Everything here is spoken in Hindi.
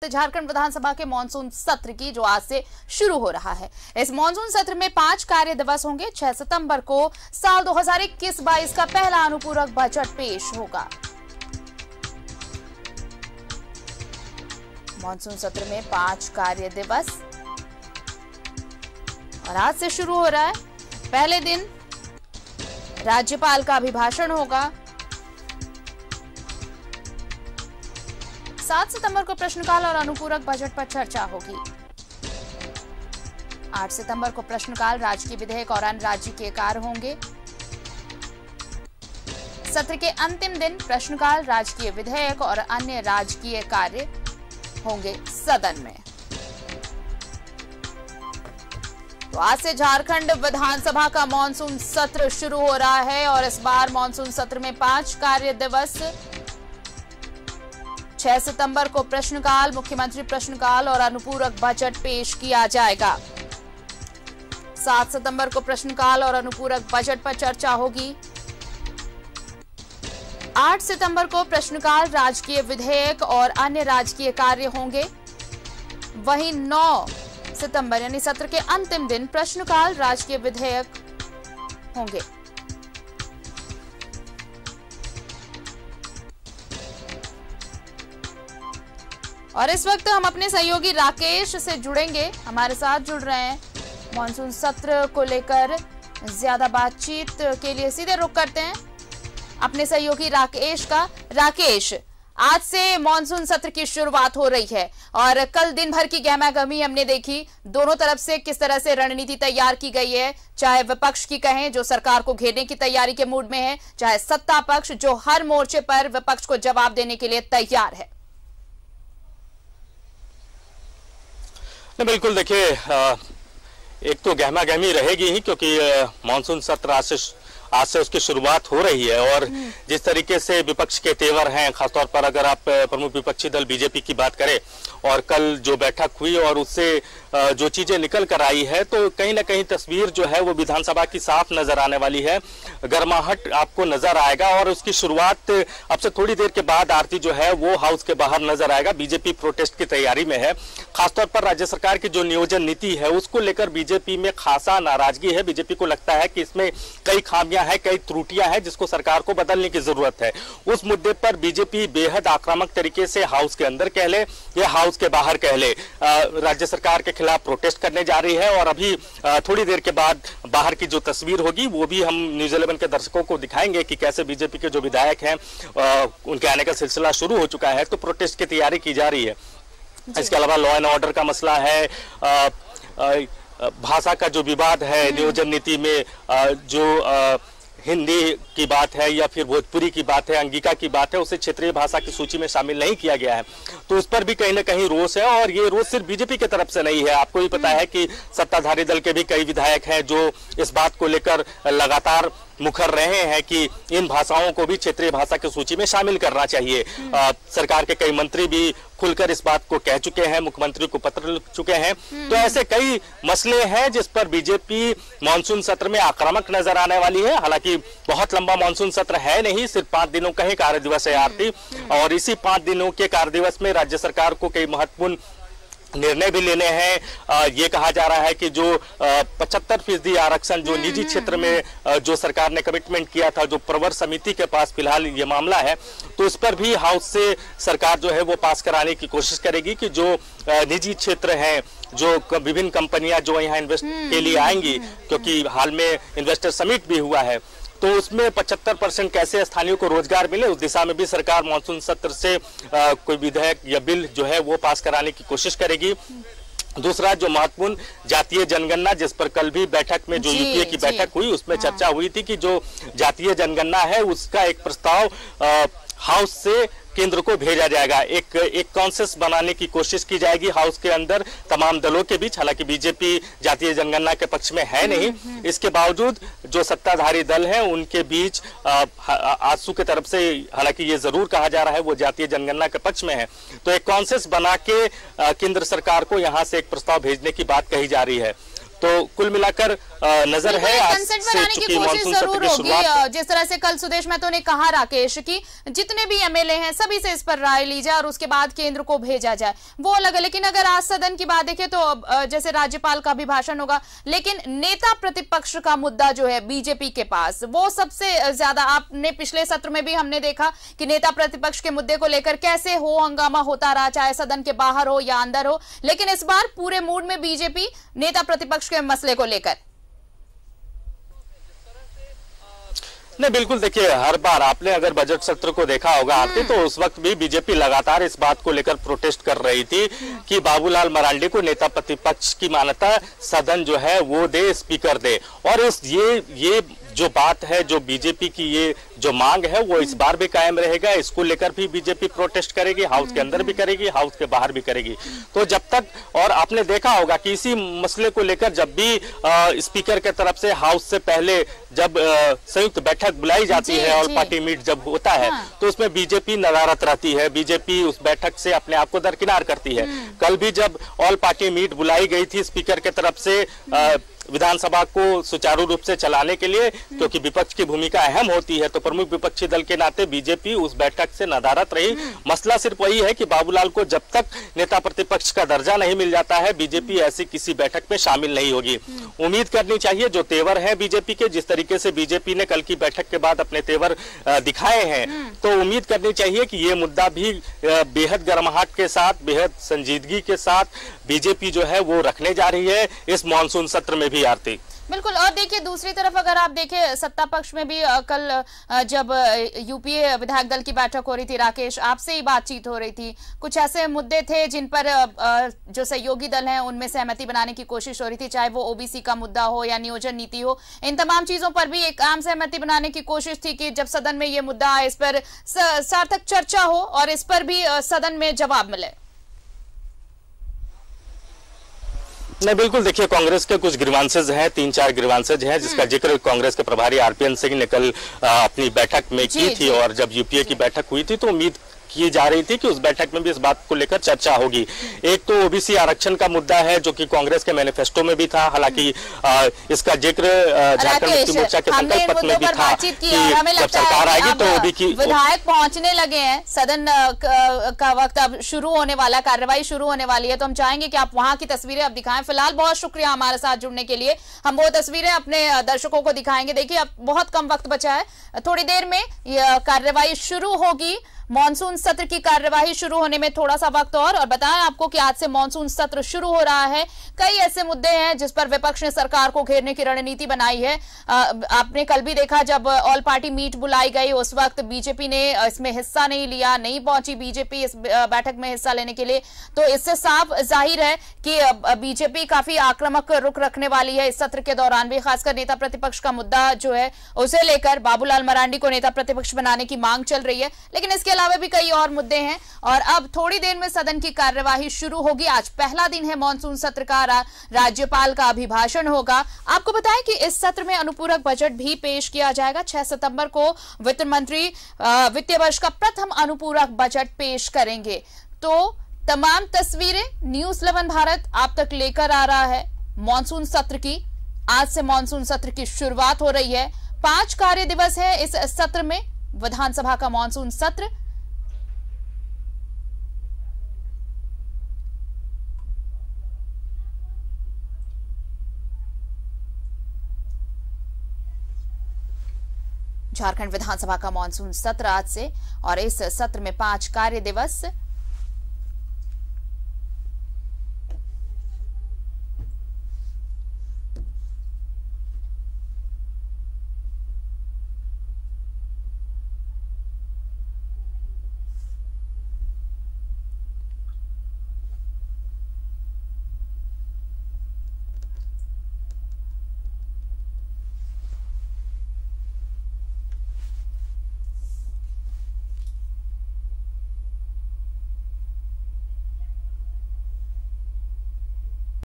झारखंड विधानसभा के मानसून सत्र की जो आज से शुरू हो रहा है। इस मानसून सत्र में 5 कार्य दिवस होंगे। 6 सितंबर को साल 2021-22 का पहला अनुपूरक बजट पेश होगा। मानसून सत्र में 5 कार्य दिवस और आज से शुरू हो रहा है। पहले दिन राज्यपाल का अभिभाषण होगा। 7 सितंबर को प्रश्नकाल और अनुपूरक बजट पर चर्चा होगी। 8 सितंबर को प्रश्नकाल, राजकीय विधेयक और अन्य राजकीय कार्य होंगे। सत्र के अंतिम दिन प्रश्नकाल, राजकीय विधेयक और अन्य राजकीय कार्य होंगे सदन में। तो आज से झारखंड विधानसभा का मानसून सत्र शुरू हो रहा है और इस बार मानसून सत्र में 5 कार्य दिवस। 6 सितंबर को प्रश्नकाल, मुख्यमंत्री प्रश्नकाल और अनुपूरक बजट पेश किया जाएगा। 7 सितंबर को प्रश्नकाल और अनुपूरक बजट पर चर्चा होगी। 8 सितंबर को प्रश्नकाल, राजकीय विधेयक और अन्य राजकीय कार्य होंगे। वहीं 9 सितंबर यानी सत्र के अंतिम दिन प्रश्नकाल, राजकीय विधेयक होंगे। और इस वक्त हम अपने सहयोगी राकेश से जुड़ेंगे, हमारे साथ जुड़ रहे हैं। मानसून सत्र को लेकर ज्यादा बातचीत के लिए सीधे रुख करते हैं अपने सहयोगी राकेश का। राकेश, आज से मानसून सत्र की शुरुआत हो रही है और कल दिन भर की गहमागहमी हमने देखी। दोनों तरफ से किस तरह से रणनीति तैयार की गई है, चाहे विपक्ष की कहें जो सरकार को घेरने की तैयारी के मूड में है, चाहे सत्ता पक्ष जो हर मोर्चे पर विपक्ष को जवाब देने के लिए तैयार है। बिल्कुल, देखिए एक तो गहमा गहमी रहेगी ही, क्योंकि मानसून सत्र आज से उसकी शुरुआत हो रही है और जिस तरीके से विपक्ष के तेवर हैं, खासतौर पर अगर आप प्रमुख विपक्षी दल बीजेपी की बात करें और कल जो बैठक हुई और उससे जो चीजें निकल कर आई है, तो कहीं ना कहीं तस्वीर जो है वो विधानसभा की साफ नजर आने वाली है। गर्माहट आपको नजर आएगा और उसकी शुरुआत अब से थोड़ी देर के बाद आरती जो है वो हाउस के बाहर नजर आएगा। बीजेपी प्रोटेस्ट की तैयारी में है। खासतौर पर राज्य सरकार की जो नियोजन नीति है उसको लेकर बीजेपी में खासा नाराजगी है। बीजेपी को लगता है कि इसमें कई खामियां है, कई त्रुटियां हैं जिसको सरकार को बदलने की जरूरत है। उस मुद्दे पर बीजेपी बेहद आक्रामक तरीके से हाउस के अंदर कह ले या हाउस के बाहर कह ले राज्य सरकार के खिलाफ प्रोटेस्ट करने जा रही है। और अभी थोड़ी देर के बाद बाहर की जो तस्वीर होगी वो भी हम न्यूज़ 11 के दर्शकों को दिखाएंगे कि कैसे बीजेपी के जो विधायक हैं उनके आने का सिलसिला शुरू हो चुका है, तो प्रोटेस्ट की तैयारी की जा रही है। इसके अलावा लॉ एंड ऑर्डर का मसला है, भाषा का जो विवाद है नियोजन नीति में, जो हिंदी की बात है या फिर भोजपुरी की बात है, अंगिका की बात है, उसे क्षेत्रीय भाषा की सूची में शामिल नहीं किया गया है, तो उस पर भी कहीं ना कहीं रोष है। और ये रोष सिर्फ बीजेपी की तरफ से नहीं है। आपको भी पता है कि सत्ताधारी दल के भी कई विधायक हैं जो इस बात को लेकर लगातार मुखर रहे हैं कि इन भाषाओं को भी क्षेत्रीय भाषा की सूची में शामिल करना चाहिए। सरकार के कई मंत्री भी खुलकर इस बात को कह चुके हैं, मुख्यमंत्री को पत्र लिख चुके हैं। तो ऐसे कई मसले हैं जिस पर बीजेपी मानसून सत्र में आक्रामक नजर आने वाली है। हालांकि बहुत लंबा मानसून सत्र है नहीं, सिर्फ 5 दिनों का ही कार्य दिवस है आरती, और इसी 5 दिनों के कार्य दिवस में राज्य सरकार को कई महत्वपूर्ण निर्णय भी लेने हैं। ये कहा जा रहा है कि जो 75% आरक्षण जो निजी क्षेत्र में जो सरकार ने कमिटमेंट किया था, जो प्रवर समिति के पास फिलहाल ये मामला है, तो इस पर भी हाउस से सरकार जो है वो पास कराने की कोशिश करेगी कि जो निजी क्षेत्र हैं, जो विभिन्न कंपनियां जो यहाँ इन्वेस्ट के लिए आएंगी, क्योंकि हाल में इन्वेस्टर समिट भी हुआ है, तो उसमें 75% कैसे स्थानीय को रोजगार मिले, उस दिशा में भी सरकार मानसून सत्र से कोई विधेयक या बिल जो है वो पास कराने की कोशिश करेगी। दूसरा जो महत्वपूर्ण जातीय जनगणना, जिस पर कल भी बैठक में जो यूपीए की बैठक हुई उसमें चर्चा हुई थी कि जो जातीय जनगणना है उसका एक प्रस्ताव हाउस से केंद्र को भेजा जाएगा। एक कॉन्सेंस बनाने की कोशिश की जाएगी हाउस के अंदर तमाम दलों के बीच। हालांकि बीजेपी जातीय जनगणना के पक्ष में है नहीं, इसके बावजूद जो सत्ताधारी दल हैं उनके बीच आजसू की तरफ से हालांकि ये जरूर कहा जा रहा है वो जातीय जनगणना के पक्ष में है। तो एक कॉन्सेंस बना के केंद्र सरकार को यहाँ से एक प्रस्ताव भेजने की बात कही जा रही है। तो कुल मिलाकर नजर है आज कंसेंट बनाने की कोशिश जरूर होगी। जिस तरह से कल सुदेश महतो ने कहा राकेश की जितने भी एमएलए हैं सभी से इस पर राय ली जाए और उसके बाद केंद्र को भेजा जाए, वो अलग है। लेकिन अगर आज सदन की बात देखें तो जैसे राज्यपाल का अभिभाषण होगा, लेकिन नेता प्रतिपक्ष का मुद्दा जो है बीजेपी के पास वो सबसे ज्यादा, आपने पिछले सत्र में भी हमने देखा कि नेता प्रतिपक्ष के मुद्दे को लेकर कैसे हो हंगामा होता रहा, चाहे सदन के बाहर हो या अंदर हो। लेकिन इस बार पूरे मूड में बीजेपी नेता प्रतिपक्ष के मसले को लेकर। नहीं, बिल्कुल देखिए, हर बार आपने अगर बजट सत्र को देखा होगा आरती, तो उस वक्त भी बीजेपी लगातार इस बात को लेकर प्रोटेस्ट कर रही थी कि बाबूलाल मरांडी को नेता प्रतिपक्ष की मान्यता सदन जो है वो दे, स्पीकर दे। और इस ये जो बात है, जो बीजेपी की ये जो मांग है वो इस बार भी कायम रहेगा। इसको लेकर भी बीजेपी प्रोटेस्ट करेगी, हाउस के अंदर भी करेगी, हाउस के बाहर भी करेगी। तो जब तक, और आपने देखा होगा कि इसी मसले को लेकर जब भी स्पीकर के तरफ से हाउस से पहले जब संयुक्त बैठक बुलाई जाती है और पार्टी मीट जब होता है, तो उसमें बीजेपी नदारत रहती है, बीजेपी उस बैठक से अपने आप को दरकिनार करती है। कल भी जब ऑल पार्टी मीट बुलाई गई थी स्पीकर के तरफ से विधानसभा को सुचारू रूप से चलाने के लिए, क्योंकि विपक्ष की भूमिका अहम होती है, तो प्रमुख विपक्षी दल के नाते बीजेपी उस बैठक से नदारत रही। मसला सिर्फ वही है कि बाबूलाल को जब तक नेता प्रतिपक्ष का दर्जा नहीं मिल जाता है, बीजेपी ऐसी किसी बैठक में शामिल नहीं होगी। उम्मीद करनी चाहिए, जो तेवर है बीजेपी के, जिस तरीके से बीजेपी ने कल की बैठक के बाद अपने तेवर दिखाए हैं, तो उम्मीद करनी चाहिए कि ये मुद्दा भी बेहद गर्माहट के साथ, बेहद संजीदगी के साथ बीजेपी जो है वो रखने जा रही है इस मानसून सत्र में भी। आरती, बिल्कुल। और देखिए दूसरी तरफ अगर आप देखें सत्ता पक्ष में भी कल जब यूपीए विधायक दल की बैठक हो रही थी, राकेश आपसे ही बातचीत हो रही थी, कुछ ऐसे मुद्दे थे जिन पर जो सहयोगी दल हैं उनमें सहमति बनाने की कोशिश हो रही थी, चाहे वो ओबीसी का मुद्दा हो या नियोजन नीति हो, इन तमाम चीजों पर भी एक आम सहमति बनाने की कोशिश थी कि जब सदन में ये मुद्दा आए इस पर सार्थक चर्चा हो और इस पर भी सदन में जवाब मिले। नहीं, बिल्कुल देखिए, कांग्रेस के कुछ ग्रीवांसेज हैं, 3-4 ग्रीवांसेज हैं, जिसका जिक्र कांग्रेस के प्रभारी आरपीएन सिंह ने कल अपनी बैठक में की थी। और जब यूपीए की बैठक हुई थी तो उम्मीद की जा रही थी कि उस बैठक में भी इस बात को लेकर चर्चा होगी। एक तो ओबीसी आरक्षण का मुद्दा है, जो कि कांग्रेस के मैनिफेस्टो में भी था, हालांकि इसका जिक्र झारखंड मुक्ति मोर्चा के संकल्प पत्र में भी था कि जब सरकार आएगी तो ओबीसी विधायक पहुंचने लगे हैं, सदन का वक्त अब शुरू होने वाला, कार्यवाही शुरू होने वाली है, तो हम चाहेंगे कि आप वहां की तस्वीरें अब दिखाएं। फिलहाल बहुत शुक्रिया हमारे साथ जुड़ने के लिए, हम वो तस्वीरें अपने दर्शकों को दिखाएंगे। देखिए अब बहुत कम वक्त बचा है, थोड़ी देर में यह कार्यवाही शुरू होगी। मॉनसून सत्र की कार्यवाही शुरू होने में थोड़ा सा वक्त और बताएं आपको कि आज से मॉनसून सत्र शुरू हो रहा है। कई ऐसे मुद्दे हैं जिस पर विपक्ष ने सरकार को घेरने की रणनीति बनाई है। आपने कल भी देखा जब ऑल पार्टी मीट बुलाई गई, उस वक्त बीजेपी ने इसमें हिस्सा नहीं लिया, नहीं पहुंची बीजेपी इस बैठक में हिस्सा लेने के लिए। तो इससे साफ जाहिर है कि बीजेपी काफी आक्रामक रुख रखने वाली है इस सत्र के दौरान भी, खासकर नेता प्रतिपक्ष का मुद्दा जो है उसे लेकर बाबूलाल मरांडी को नेता प्रतिपक्ष बनाने की मांग चल रही है। लेकिन इसके अलावा भी कई और मुद्दे हैं और अब थोड़ी देर में सदन की कार्यवाही शुरू होगी। आज पहला दिन है मॉनसून सत्र का, राज्यपाल का अभिभाषण होगा। आपको बताएं कि इस सत्र में अनुपूरक बजट भी पेश किया जाएगा। 6 सितंबर को वित्त मंत्री वित्तीय वर्ष का प्रथम अनुपूरक बजट पेश करेंगे। तो तमाम तस्वीरें न्यूज़ 11 भारत आप तक लेकर आ रहा है मॉनसून सत्र की। आज से मॉनसून सत्र की शुरुआत हो रही है। 5 कार्य दिवस है इस सत्र में, विधानसभा का मॉनसून सत्र। झारखंड विधानसभा का मॉनसून सत्र आज से, और इस सत्र में 5 कार्य दिवस